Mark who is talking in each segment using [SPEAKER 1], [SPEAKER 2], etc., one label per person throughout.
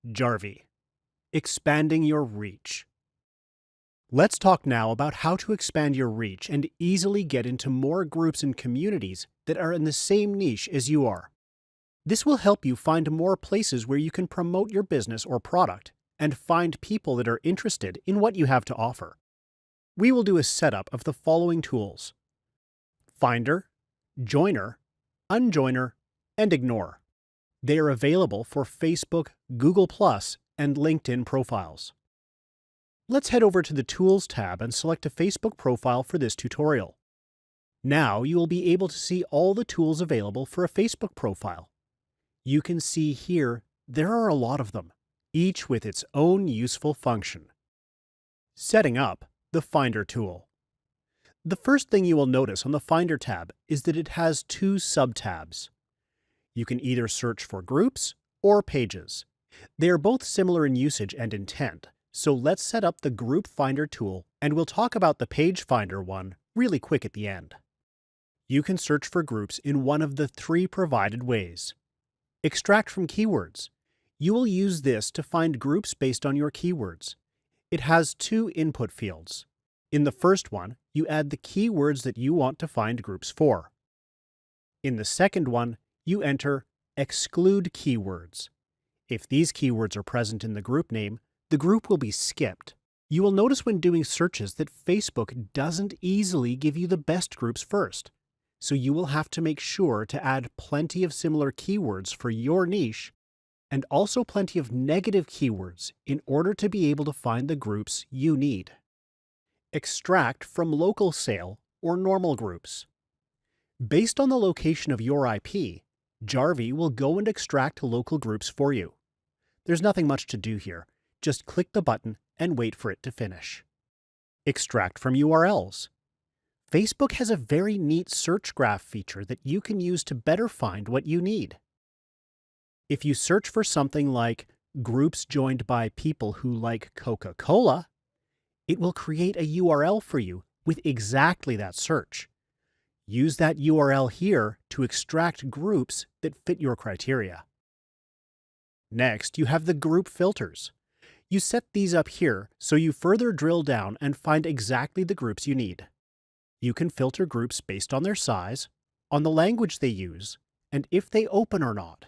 [SPEAKER 1] Jarvee, expanding your reach. Let's talk now about how to expand your reach and easily get into more groups and communities that are in the same niche as you are. This will help you find more places where you can promote your business or product and find people that are interested in what you have to offer. We will do a setup of the following tools: Finder, Joiner, Unjoiner, and Ignore. They are available for Facebook, Google+, and LinkedIn profiles. Let's head over to the Tools tab and select a Facebook profile for this tutorial. Now you will be able to see all the tools available for a Facebook profile. You can see here there are a lot of them, each with its own useful function. Setting up the Finder tool. The first thing you will notice on the Finder tab is that it has two sub-tabs. You can either search for groups or pages. They are both similar in usage and intent, so let's set up the Group Finder tool, and we'll talk about the Page Finder one really quick at the end. You can search for groups in one of the three provided ways. Extract from keywords. You will use this to find groups based on your keywords. It has two input fields. In the first one, you add the keywords that you want to find groups for. In the second one, you enter exclude keywords. If these keywords are present in the group name, the group will be skipped. You will notice when doing searches that Facebook doesn't easily give you the best groups first, so you will have to make sure to add plenty of similar keywords for your niche and also plenty of negative keywords in order to be able to find the groups you need. Extract from local sale or normal groups. Based on the location of your IP, Jarvee will go and extract local groups for you. There's nothing much to do here. Just click the button and wait for it to finish. Extract from URLs. Facebook has a very neat search graph feature that you can use to better find what you need. If you search for something like groups joined by people who like Coca-Cola, it will create a URL for you with exactly that search. Use that URL here to extract groups that fit your criteria. Next, you have the group filters. You set these up here so you further drill down and find exactly the groups you need. You can filter groups based on their size, on the language they use, and if they open or not.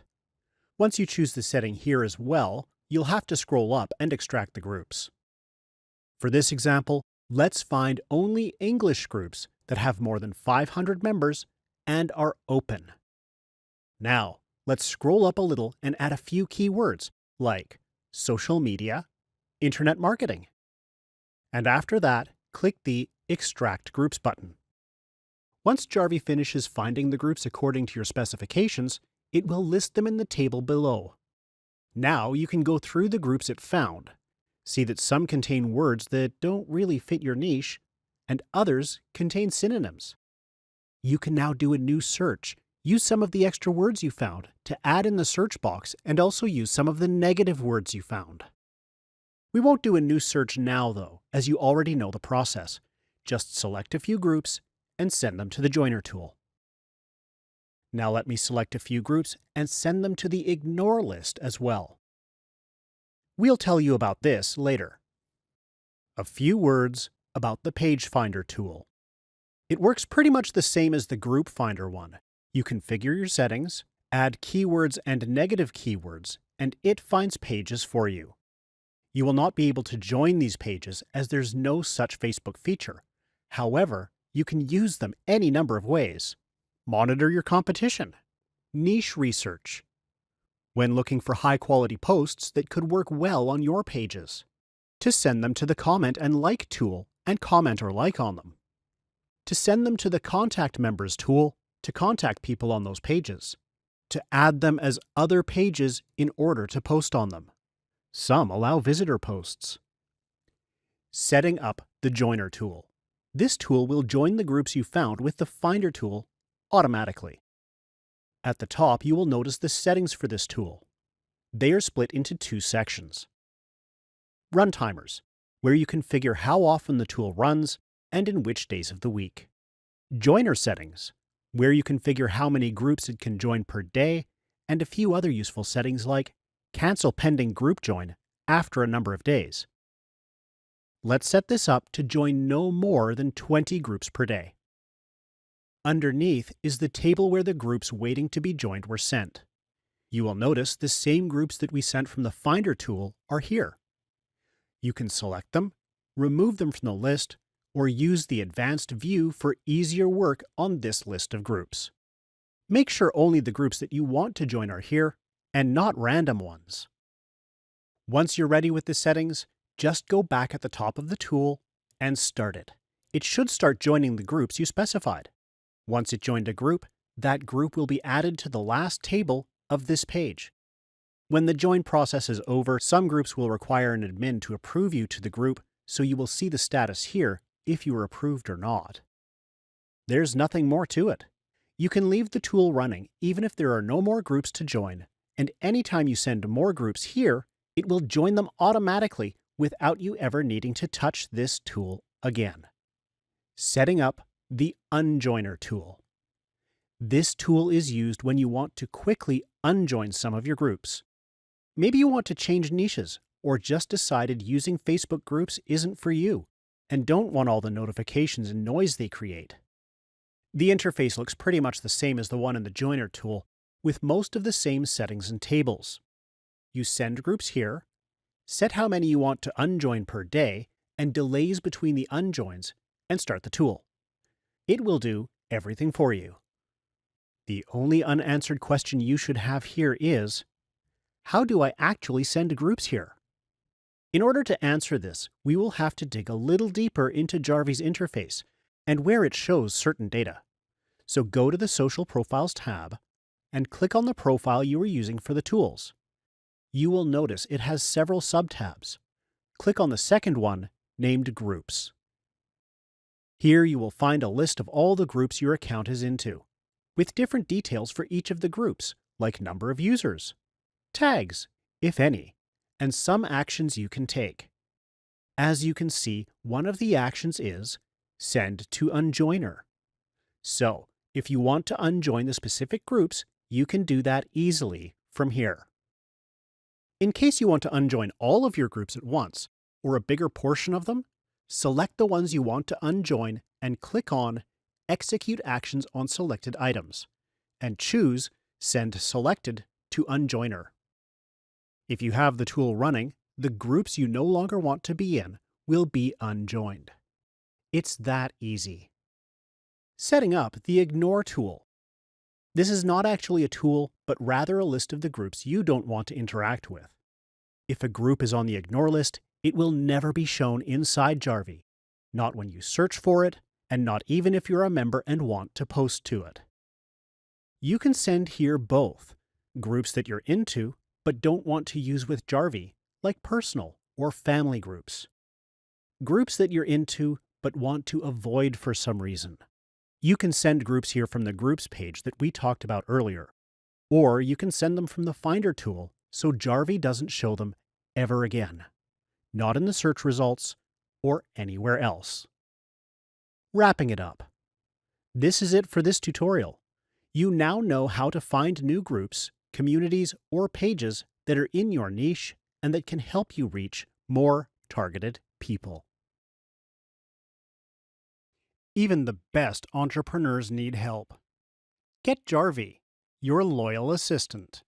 [SPEAKER 1] Once you choose the setting here as well, you'll have to scroll up and extract the groups. For this example, let's find only English groups that have more than 500 members and are open. Now, let's scroll up a little and add a few keywords like social media, internet marketing. And after that, click the Extract Groups button. Once Jarvee finishes finding the groups according to your specifications, it will list them in the table below. Now you can go through the groups it found. See that some contain words that don't really fit your niche, and others contain synonyms. You can now do a new search. Use some of the extra words you found to add in the search box and also use some of the negative words you found. We won't do a new search now though, as you already know the process. Just select a few groups and send them to the Joiner tool. Now let me select a few groups and send them to the Ignore list as well. We'll tell you about this later. A few words about the Page Finder tool. It works pretty much the same as the Group Finder one. You configure your settings, add keywords and negative keywords, and it finds pages for you. You will not be able to join these pages as there's no such Facebook feature. However, you can use them any number of ways. Monitor your competition. Niche research. When looking for high-quality posts that could work well on your pages. To send them to the Comment and Like tool and comment or like on them. To send them to the Contact Members tool to contact people on those pages. To add them as other pages in order to post on them. Some allow visitor posts. Setting up the Joiner tool. This tool will join the groups you found with the Finder tool automatically. At the top, you will notice the settings for this tool. They are split into two sections. Run timers, where you configure how often the tool runs and in which days of the week. Joiner settings, where you configure how many groups it can join per day, and a few other useful settings like cancel pending group join after a number of days. Let's set this up to join no more than 20 groups per day. Underneath is the table where the groups waiting to be joined were sent. You will notice the same groups that we sent from the Finder tool are here. You can select them, remove them from the list, or use the advanced view for easier work on this list of groups. Make sure only the groups that you want to join are here, and not random ones. Once you're ready with the settings, just go back at the top of the tool and start it. It should start joining the groups you specified. Once it joined a group, that group will be added to the last table of this page. When the join process is over, some groups will require an admin to approve you to the group, so you will see the status here if you are approved or not. There's nothing more to it. You can leave the tool running even if there are no more groups to join, and anytime you send more groups here, it will join them automatically without you ever needing to touch this tool again. Setting up the Unjoiner tool. This tool is used when you want to quickly unjoin some of your groups. Maybe you want to change niches, or just decided using Facebook groups isn't for you, and don't want all the notifications and noise they create. The interface looks pretty much the same as the one in the Joiner tool, with most of the same settings and tables. You send groups here, set how many you want to unjoin per day, and delays between the unjoins, and start the tool. It will do everything for you. The only unanswered question you should have here is, how do I actually send groups here? In order to answer this, we will have to dig a little deeper into Jarvie's interface and where it shows certain data. So go to the Social Profiles tab and click on the profile you are using for the tools. You will notice it has several subtabs. Click on the second one, named Groups. Here you will find a list of all the groups your account is into, with different details for each of the groups, like number of users, tags, if any, and some actions you can take. As you can see, one of the actions is Send to Unjoiner. So, if you want to unjoin the specific groups, you can do that easily from here. In case you want to unjoin all of your groups at once, or a bigger portion of them, select the ones you want to unjoin and click on Execute Actions on Selected Items, and choose Send Selected to Unjoiner. If you have the tool running, the groups you no longer want to be in will be unjoined. It's that easy. Setting up the Ignore tool. This is not actually a tool, but rather a list of the groups you don't want to interact with. If a group is on the Ignore list, it will never be shown inside Jarvie, not when you search for it, and not even if you're a member and want to post to it. You can send here both groups that you're into but don't want to use with Jarvie, like personal or family groups. Groups that you're into but want to avoid for some reason. You can send groups here from the Groups page that we talked about earlier, or you can send them from the Finder tool so Jarvie doesn't show them ever again, not in the search results or anywhere else. Wrapping it up. This is it for this tutorial. You now know how to find new groups, communities, or pages that are in your niche and that can help you reach more targeted people. Even the best entrepreneurs need help. Get Jarvie, your loyal assistant.